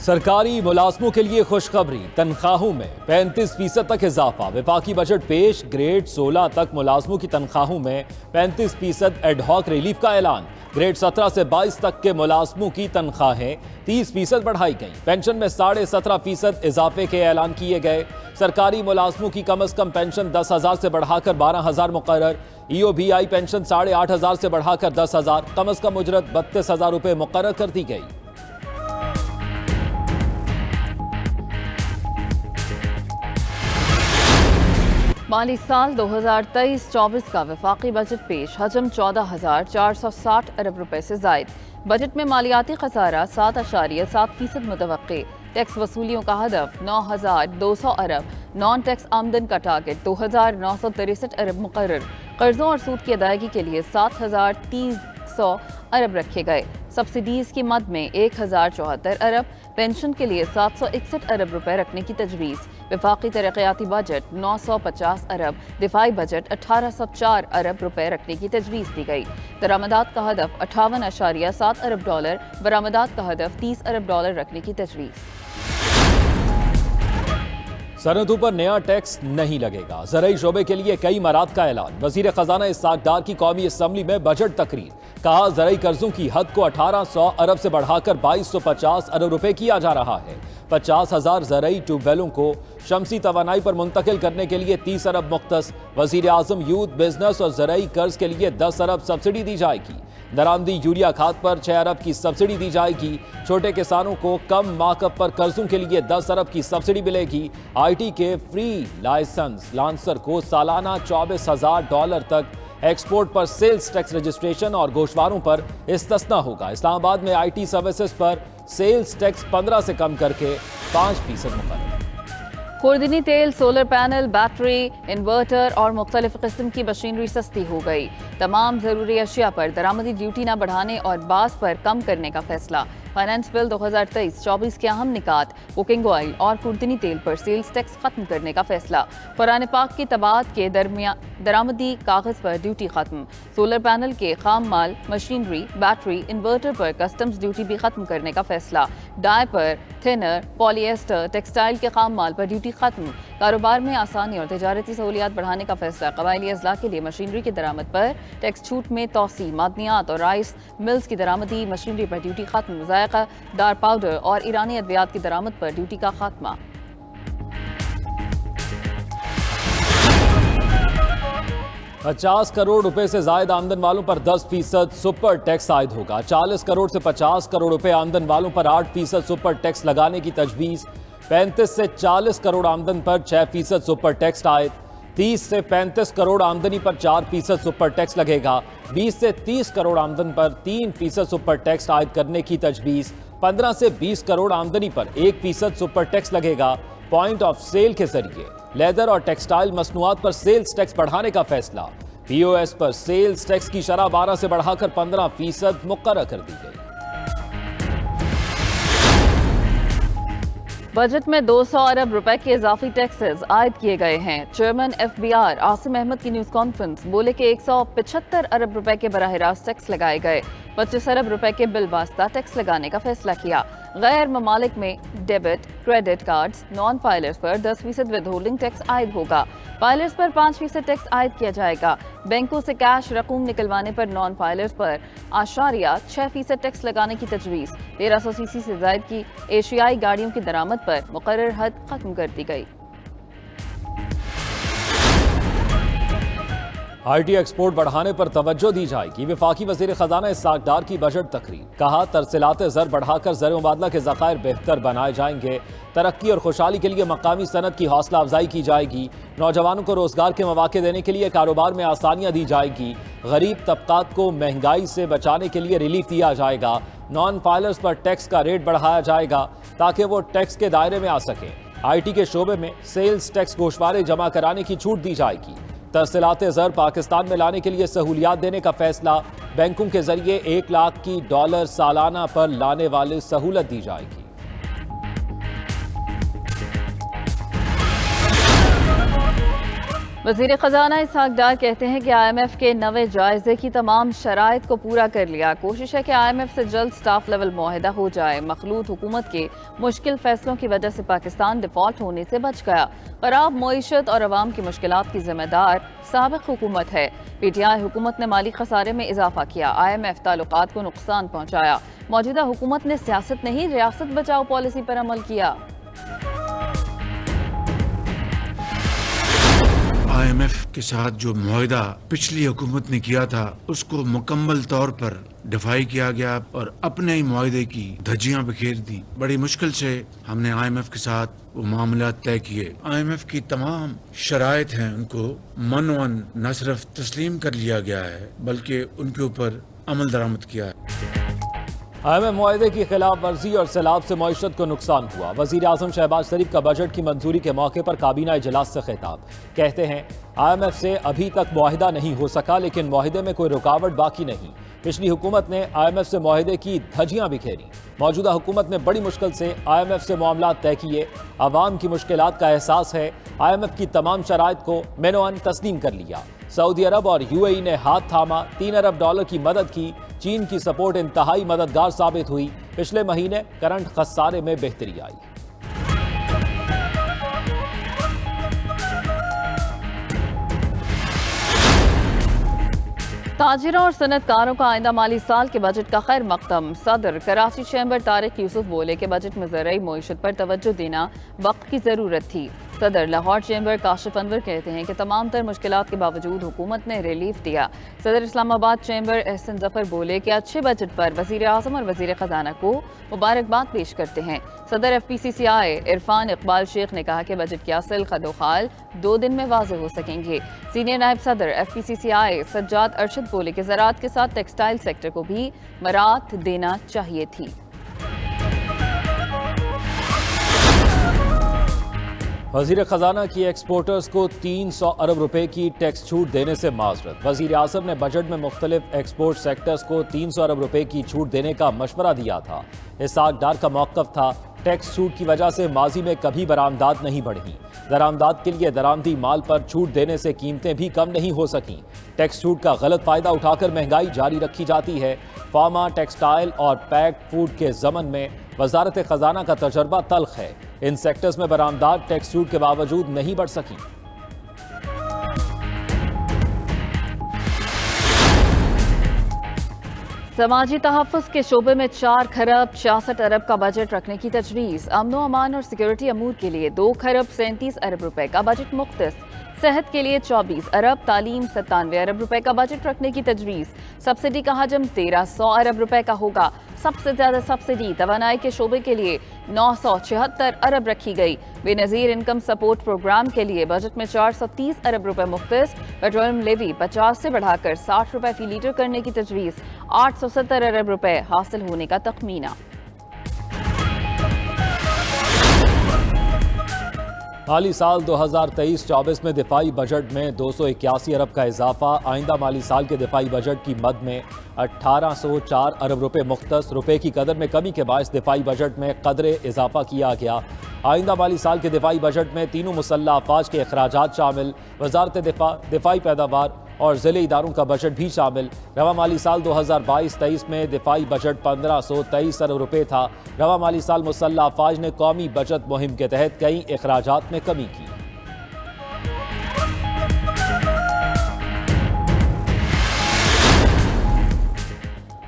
سرکاری ملازموں کے لیے خوشخبری، تنخواہوں میں 35% تک اضافہ۔ وفاقی بجٹ پیش، گریڈ 16 تک ملازموں کی تنخواہوں میں 35% ایڈ ہاک ریلیف کا اعلان۔ گریڈ 17 سے 22 تک کے ملازموں کی تنخواہیں 30% بڑھائی گئیں۔ پینشن میں 17.5% اضافے کے اعلان کیے گئے۔ سرکاری ملازموں کی کم از کم پینشن 10,000 سے بڑھا کر 12,000 مقرر۔ ای او بی آئی پینشن 8,500 سے بڑھا کر 10,000، کم از کم اجرت 32,000 روپے مقرر کر دی گئی۔ مالی سال 2023-24 کا وفاقی بجٹ پیش، حجم 14,460 ارب روپے سے زائد۔ بجٹ میں مالیاتی خسارہ 7.7% متوقع۔ ٹیکس وصولیوں کا ہدف 9,200 ارب، نان ٹیکس آمدن کا ٹارگٹ 2,963 ارب مقرر۔ قرضوں اور سود کی ادائیگی کے لیے 7,300 ارب رکھے گئے۔ سبسڈیز کی مد میں 1,074 ارب، پینشن کے لیے 761 ارب روپے رکھنے کی تجویز۔ وفاقی ترقیاتی بجٹ 950 ارب، دفاعی بجٹ 1,804 ارب روپے رکھنے کی تجویز دی گئی۔ درآمدات کا ہدف 58.7 ارب ڈالر، برآمدات کا ہدف 30 ارب ڈالر رکھنے کی تجویز۔ صنعتوں پر نیا ٹیکس نہیں لگے گا، زرعی شعبے کے لیے کئی امارات کا اعلان۔ وزیر خزانہ اسحاق ڈار کی قومی اسمبلی میں بجٹ تقریر، کہا زرعی قرضوں کی حد کو 1,800 ارب سے بڑھا کر 2,250 ارب روپے کیا جا رہا ہے۔ 50,000 زرعی ٹیوب ویلوں کو شمسی توانائی پر منتقل کرنے کے لیے 30 ارب مختص۔ وزیر اعظم یوتھ بزنس اور زرعی قرض کے لیے 10 ارب سبسڈی دی جائے گی۔ درآمدی یوریا کھاد پر 6 ارب کی سبسڈی دی جائے گی۔ چھوٹے کسانوں کو کم مارک اپ پر قرضوں کے لیے 10 ارب کی سبسڈی ملے گی۔ آئی ٹی کے فری لائسنس لانسر کو سالانہ $24,000 تک ایکسپورٹ پر سیلز ٹیکس رجسٹریشن اور گوشواروں پر استثناء ہوگا۔ اسلام آباد میں آئی ٹی سروسز پر سیلز ٹیکس 15 سے کم کر کے 5% مقرر۔ خوردنی تیل، سولر پینل، بیٹری، انورٹر اور مختلف قسم کی مشینری سستی ہو گئی۔ تمام ضروری اشیاء پر درآمدی ڈیوٹی نہ بڑھانے اور بعض پر کم کرنے کا فیصلہ۔ فائنانس بل 2023-24 کے اہم نکات، کوکنگ آئل اور خوردنی تیل پر سیلز ٹیکس ختم کرنے کا فیصلہ۔ قرآن پاک کی طباعت کے درآمدی کاغذ پر ڈیوٹی ختم۔ سولر پینل کے خام مال، مشینری، بیٹری، انورٹر پر کسٹمز ڈیوٹی بھی ختم کرنے کا فیصلہ۔ ڈائی پر، تھنر، پولی ایسٹر، ٹیکسٹائل کے خام مال پر ڈیوٹی ختم۔ کاروبار میں آسانی اور تجارتی سہولیات بڑھانے کا فیصلہ۔ قبائلی اضلاع کے لیے مشینری کی درآمد پر ٹیکس چھوٹ میں توسیع۔ معدنیات اور رائس ملز کی درآمدی مشینری پر ڈیوٹی ختم۔ ذائقہ دار پاؤڈر اور ایرانی ادویات کی درآمد پر ڈیوٹی کا خاتمہ۔ 50 کروڑ روپے سے زائد آمدن والوں پر 10% سپر ٹیکس عائد ہوگا۔ 40 کروڑ سے 50 کروڑ روپے آمدن والوں پر 8% سپر ٹیکس لگانے کی تجویز۔ 35 سے 40 کروڑ آمدن پر 6% سپر ٹیکس عائد۔ 30 سے 35 کروڑ آمدنی پر 4% سپر ٹیکس لگے گا۔ 20 سے 30 کروڑ آمدن پر 3% سپر ٹیکس عائد کرنے کی تجویز۔ 15 سے 20 کروڑ آمدنی پر 1% سپر ٹیکس لگے گا۔ پوائنٹ آف سیل کے ذریعے لیدر اور ٹیکسٹائل مصنوعات پر سیلز ٹیکس بڑھانے کا فیصلہ۔ پی او ایس پر سیلز ٹیکس کی شرح 12 سے بڑھا کر 15% مقرر کر دی گئی۔ بجٹ میں 200 ارب روپے کے اضافی ٹیکسز عائد کیے گئے ہیں۔ چیئرمین ایف بی آر عاصم احمد کی نیوز کانفرنس، بولے کہ 175 ارب روپے کے براہ راست ٹیکس لگائے گئے۔ 25 ارب روپے کے بل واسطہ ٹیکس لگانے کا فیصلہ کیا۔ غیر ممالک میں debit, credit cards, non filers پر 10% ود ہولڈنگ ٹیکس عائد ہوگا۔ فائلرز پر 5% ٹیکس عائد کیا جائے گا۔ بینکوں سے کیش رقوم نکلوانے پر نان فائلرز پر 6% ٹیکس لگانے کی تجویز۔ 1300 سی سی سے زائد کی ایشیائی گاڑیوں کی درآمد پر مقرر حد ختم کر دی گئی۔ آئی ٹی ایکسپورٹ بڑھانے پر توجہ دی جائے گی۔ وفاقی وزیر خزانہ اسحاق ڈار کی بجٹ تقریر، کہا ترسیلات زر بڑھا کر زر مبادلہ کے ذخائر بہتر بنائے جائیں گے۔ ترقی اور خوشحالی کے لیے مقامی صنعت کی حوصلہ افزائی کی جائے گی۔ نوجوانوں کو روزگار کے مواقع دینے کے لیے کاروبار میں آسانیاں دی جائے گی۔ غریب طبقات کو مہنگائی سے بچانے کے لیے ریلیف دیا جائے گا۔ نان فائلرز پر ٹیکس کا ریٹ بڑھایا جائے گا تاکہ وہ ٹیکس کے دائرے میں آ سکیں۔ آئی ٹی کے شعبے میں سیلز ٹیکس گوشوارے جمع کرانے کی چھوٹ دی جائے گی۔ ترسیلات زر پاکستان میں لانے کے لیے سہولیات دینے کا فیصلہ۔ بینکوں کے ذریعے $1 لاکھ کی سالانہ پر لانے والے سہولت دی جائے گی۔ وزیر خزانہ اسحاق ڈار کہتے ہیں کہ IMF کے نوے جائزے کی تمام شرائط کو پورا کر لیا. کوشش ہے کہ IMF سے جلد سٹاف لیول معاہدہ ہو جائے. مخلوط حکومت کے مشکل فیصلوں کی وجہ سے پاکستان ڈیفالٹ ہونے سے بچ گیا. خراب معیشت اور عوام کی مشکلات کی ذمہ دار سابق حکومت ہے. PTI حکومت نے مالی خسارے میں اضافہ کیا. IMF تعلقات کو نقصان پہنچایا. موجودہ حکومت نے سیاست نہیں ریاست بچاؤ پالیسی پر عمل کیا. IMF کے ساتھ جو معاہدہ پچھلی حکومت نے کیا تھا اس کو مکمل طور پر دفاعی کیا گیا اور اپنے ہی معاہدے کی دھجیاں بکھیر دی. بڑی مشکل سے ہم نے IMF کے ساتھ وہ معاملات طے کیے. IMF کی تمام شرائط ہیں ان کو منوان نہ صرف تسلیم کر لیا گیا ہے بلکہ ان کے اوپر عمل درآمد کیا ہے. IMF معاہدے کی خلاف ورزی اور سیلاب سے معیشت کو نقصان ہوا. وزیر اعظم شہباز شریف کا بجٹ کی منظوری کے موقع پر کابینہ اجلاس سے خطاب. کہتے ہیں IMF سے ابھی تک معاہدہ نہیں ہو سکا لیکن معاہدے میں کوئی رکاوٹ باقی نہیں. پچھلی حکومت نے IMF سے معاہدے کی دھجیاں بکھیری. موجودہ حکومت نے بڑی مشکل سے IMF سے معاملات طے کیے. عوام کی مشکلات کا احساس ہے. IMF کی تمام شرائط کو منوان تسلیم کر لیا. سعودی عرب اور UAE نے ہاتھ تھاما. $3 ارب کی مدد کی. چین کی سپورٹ انتہائی مددگار ثابت ہوئی. پچھلے مہینے کرنٹ خسارے میں بہتری آئی. تاجروں اور صنعت کاروں کا آئندہ مالی سال کے بجٹ کا خیر مقدم. صدر کراچی چیمبر طارق یوسف بولے کہ بجٹ میں زرعی معیشت پر توجہ دینا وقت کی ضرورت تھی. صدر لاہور چیمبر کاشف انور کہتے ہیں کہ تمام تر مشکلات کے باوجود حکومت نے ریلیف دیا. صدر اسلام آباد چیمبر احسن ظفر بولے کہ اچھے بجٹ پر وزیر اعظم اور وزیر خزانہ کو مبارکباد پیش کرتے ہیں. صدر FPCCI عرفان اقبال شیخ نے کہا کہ بجٹ کی اصل خد و خال 2 دن میں واضح ہو سکیں گے. سینئر نائب صدر FPCCI سجاد ارشد بولے کہ زراعت کے ساتھ ٹیکسٹائل سیکٹر کو بھی مراعات دینا چاہیے تھی. وزیر خزانہ کی ایکسپورٹرز کو 300 ارب روپے کی ٹیکس چھوٹ دینے سے معذرت. وزیر اعظم نے بجٹ میں مختلف ایکسپورٹ سیکٹرز کو 300 ارب روپے کی چھوٹ دینے کا مشورہ دیا تھا. اسحاق ڈار کا موقف تھا ٹیکس چھوٹ کی وجہ سے ماضی میں کبھی برآمدات نہیں بڑھی. درآمدات کے لیے درآمدی مال پر چھوٹ دینے سے قیمتیں بھی کم نہیں ہو سکیں. ٹیکس چھوٹ کا غلط فائدہ اٹھا کر مہنگائی جاری رکھی جاتی ہے. فارما، ٹیکسٹائل اور پیکڈ فوڈ کے ضمن میں وزارت خزانہ کا تجربہ تلخ ہے. ان سیکٹرز میں برآمدات ٹیکس چھوٹ کے باوجود نہیں بڑھ سکیں. سماجی تحفظ کے شعبے میں 4 کھرب 66 ارب کا بجٹ رکھنے کی تجویز. امن و امان اور سیکورٹی امور کے لیے 2 کھرب 37 ارب روپے کا بجٹ مختص. صحت کے لیے 24 ارب، تعلیم 97 ارب روپے کا بجٹ رکھنے کی تجویز. سبسڈی کا حجم 1300 ارب روپے کا ہوگا. سب سے زیادہ سبسڈی توانائی کے شعبے کے لیے 976 ارب رکھی گئی. بے نظیر انکم سپورٹ پروگرام کے لیے بجٹ میں 430 ارب روپے مختص. پیٹرولیم لیوی 50 سے بڑھا کر 60 روپے فی لیٹر کرنے کی تجویز. 870 ارب روپے حاصل ہونے کا تخمینہ. مالی سال 2023-24 میں دفاعی بجٹ میں 281 ارب کا اضافہ. آئندہ مالی سال کے دفاعی بجٹ کی مد میں 1804 ارب روپے مختص. روپے کی قدر میں کمی کے باعث دفاعی بجٹ میں قدرے اضافہ کیا گیا. آئندہ مالی سال کے دفاعی بجٹ میں تینوں مسلح افواج کے اخراجات شامل. وزارت دفاع، دفاعی پیداوار اور ضلعی اداروں کا بجٹ بھی شامل. رواں مالی سال 2022-23 میں دفاعی بجٹ 1523 ارب روپے تھا. رواں مالی سال مسلح افواج نے قومی بچت مہم کے تحت کئی اخراجات میں کمی کی.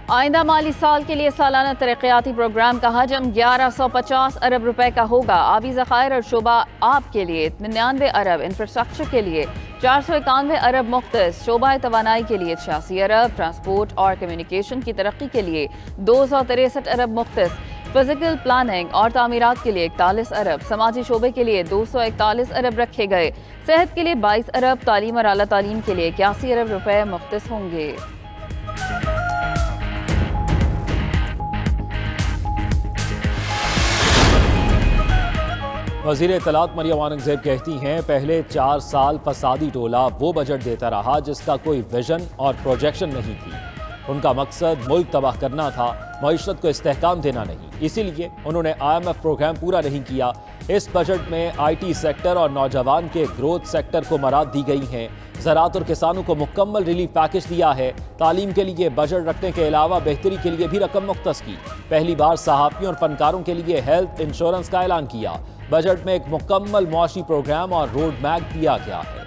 آئندہ مالی سال کے لیے سالانہ ترقیاتی پروگرام کا حجم 1150 ارب روپے کا ہوگا. آبی ذخائر اور شعبہ آب کے لیے 99 ارب، انفراسٹرکچر کے لیے 491 ارب مختص. شعبہ توانائی کے لیے 86 ارب، ٹرانسپورٹ اور کمیونیکیشن کی ترقی کے لیے 263 ارب مختص. فزیکل پلاننگ اور تعمیرات کے لیے 41 ارب. سماجی شعبے کے لیے 241 ارب رکھے گئے. صحت کے لیے 22 ارب. تعلیم اور اعلیٰ تعلیم کے لیے 81 ارب روپے مختص ہوں گے. وزیر اطلاعات مریم اورنگزیب کہتی ہیں پہلے 4 سال فسادی ٹولہ وہ بجٹ دیتا رہا جس کا کوئی ویژن اور پروجیکشن نہیں تھی. ان کا مقصد ملک تباہ کرنا تھا، معیشت کو استحکام دینا نہیں. اسی لیے انہوں نے IMF پروگرام پورا نہیں کیا. اس بجٹ میں آئی ٹی سیکٹر اور نوجوان کے گروتھ سیکٹر کو مراعات دی گئی ہیں۔ زراعت اور کسانوں کو مکمل ریلیف پیکج دیا ہے۔ تعلیم کے لیے بجٹ رکھنے کے علاوہ بہتری کے لیے بھی رقم مختص کی۔ پہلی بار صحافیوں اور فنکاروں کے لیے ہیلتھ انشورنس کا اعلان کیا۔ بجٹ میں ایک مکمل معاشی پروگرام اور روڈ میپ دیا گیا ہے۔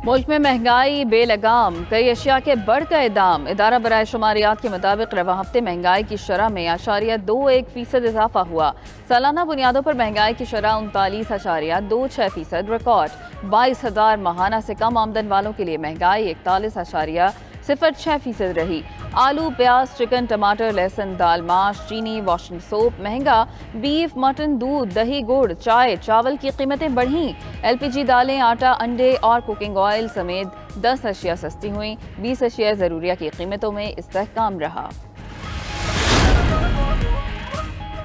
ملک میں مہنگائی بے لگام، کئی اشیاء کے بڑھ گئے دام۔ ادارہ برائے شماریات کے مطابق رواں ہفتے مہنگائی کی شرح میں 0.21% اضافہ ہوا۔ سالانہ بنیادوں پر مہنگائی کی شرح 39.26% ریکارڈ۔ 22,000 ماہانہ سے کم آمدن والوں کے لیے مہنگائی 41.06% رہی۔ آلو، پیاز، چکن، ٹماٹر، لہسن، دال، ماش، چینی، واشنگ سوپ مہنگا۔ بیف، مٹن، دودھ، دہی، گڑ، چائے، چاول کی قیمتیں بڑھیں۔ ایل پی جی، دالیں، آٹا، انڈے اور کوکنگ آئل سمیت 10 اشیاء سستی ہوئیں۔ 20 اشیاء ضروریہ کی قیمتوں میں استحکام رہا۔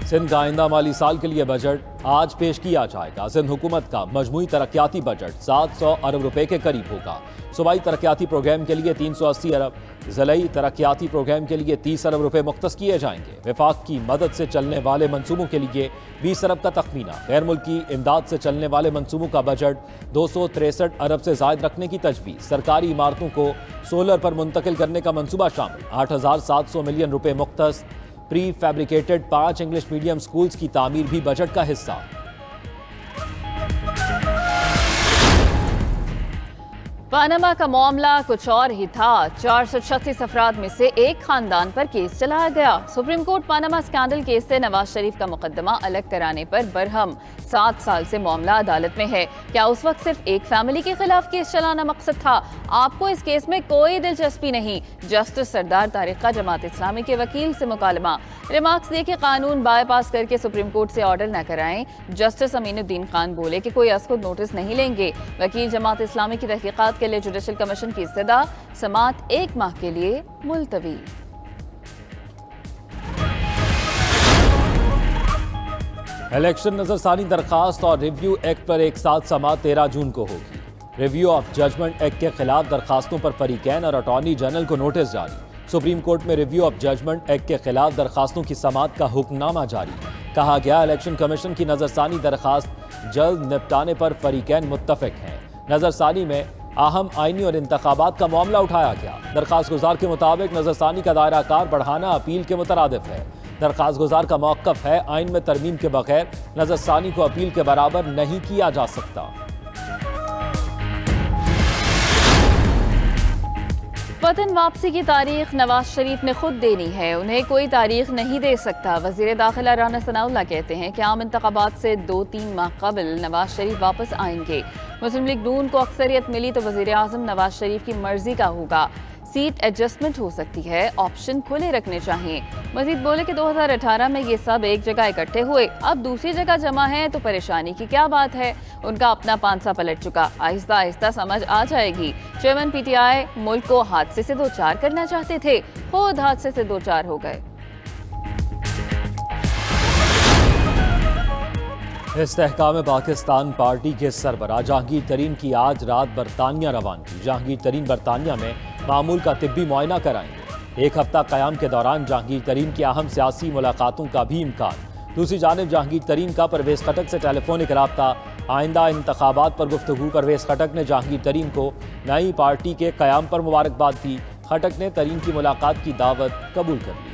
سندھ کا آئندہ مالی سال کے لیے بجٹ آج پیش کیا جائے گا۔ سندھ حکومت کا مجموعی ترقیاتی بجٹ 700 ارب روپے کے قریب ہوگا۔ صوبائی ترقیاتی پروگرام کے لیے 380 ارب، ضلعی ترقیاتی پروگرام کے لیے 30 ارب روپے مختص کیے جائیں گے۔ وفاق کی مدد سے چلنے والے منصوبوں کے لیے 20 ارب کا تخمینہ۔ غیر ملکی امداد سے چلنے والے منصوبوں کا بجٹ 263 ارب سے زائد رکھنے کی تجویز۔ سرکاری عمارتوں کو سولر پر منتقل کرنے کا منصوبہ شامل۔ 8,700 ملین روپے مختص۔ پری فیبریکیٹڈ 5 انگلش میڈیم سکولز کی تعمیر بھی بجٹ کا حصہ۔ پاناما کا معاملہ کچھ اور ہی تھا۔ 436 افراد میں سے ایک خاندان پر کیس چلایا گیا۔ Supreme court Panama scandal case سے نواز شریف کا مقدمہ الگ کرانے پر برہم۔ 7 سال سے معاملہ عدالت میں ہے۔ کیا اس وقت صرف ایک فیملی کے خلاف کیس چلانا مقصد تھا؟ آپ کو اس کیس میں کوئی دلچسپی نہیں۔ جسٹس سردار طارق کا جماعت اسلامی کے وکیل سے مکالمہ۔ ریمارکس دے کہ قانون بائی پاس کر کے سپریم کورٹ سے آرڈر نہ کرائیں۔ جسٹس امین الدین خان بولے کہ کوئی از خود نوٹس نہیں لیں گے۔ وکیل جماعت اسلامی کی تحقیقات کے لیے جوڈیشل کمیشن کی استدعا، سماعت 1 ماہ کے لیے ملتوی۔ الیکشن نظر ثانی درخواست اور ریویو ایکٹ پر ایک ساتھ سماعت 13 جون کو ہوگی۔ ریویو آف ججمنٹ ایکٹ کے خلاف درخواستوں پر فریقین اور اٹارنی جنرل کو نوٹس جاری۔ سپریم کورٹ میں ریویو آف ججمنٹ ایکٹ کے خلاف درخواستوں کی سماعت کا حکم نامہ جاری۔ کہا گیا الیکشن کمیشن کی نظر ثانی درخواست جلد نپٹانے پر فریقین متفق ہیں۔ نظر ثانی میں اہم آئینی اور انتخابات کا معاملہ اٹھایا گیا۔ درخواست گزار کے مطابق نظر ثانی کا دائرہ کار بڑھانا اپیل کے مترادف ہے۔ درخواست گزار کا موقف ہے آئین میں ترمیم کے بغیر نظر ثانی کو اپیل کے برابر نہیں کیا جا سکتا۔ وطن واپسی کی تاریخ نواز شریف نے خود دینی ہے، انہیں کوئی تاریخ نہیں دے سکتا۔ وزیر داخلہ رانا ثناء اللہ کہتے ہیں کہ عام انتخابات سے 2-3 ماہ قبل نواز شریف واپس آئیں گے۔ مسلم لیگ نون کو اکثریت ملی تو وزیر اعظم نواز شریف کی مرضی کا ہوگا۔ سیٹ ایڈجسٹمنٹ ہو سکتی ہے، آپشن کھلے رکھنے چاہیے۔ مزید بولے کہ 2018 میں یہ سب ایک جگہ اکٹھے ہوئے، اب دوسری جگہ جمع ہیں تو پریشانی کی کیا بات ہے؟ ان کا اپنا پانسا پلٹ چکا، آہستہ آہستہ سمجھ آ جائے گی۔ چیئرمین پی ٹی آئی ملک کو حادثے سے دوچار کرنا چاہتے تھے، خود حادثے سے دوچار ہو گئے۔ استحکام پاکستان پارٹی کے سربراہ جہانگیر ترین کی آج رات برطانیہ روانگی۔ جہانگیر ترین برطانیہ میں معمول کا طبی معائنہ کرائیں گے۔ 1 ہفتہ قیام کے دوران جہانگیر ترین کی اہم سیاسی ملاقاتوں کا بھی امکان۔ دوسری جانب جہانگیر ترین کا پرویز خٹک سے ٹیلی فونک رابطہ۔ آئندہ انتخابات پر گفتگو۔ پرویز خٹک نے جہانگیر ترین کو نئی پارٹی کے قیام پر مبارکباد دی۔ خٹک نے ترین کی ملاقات کی دعوت قبول کر لی۔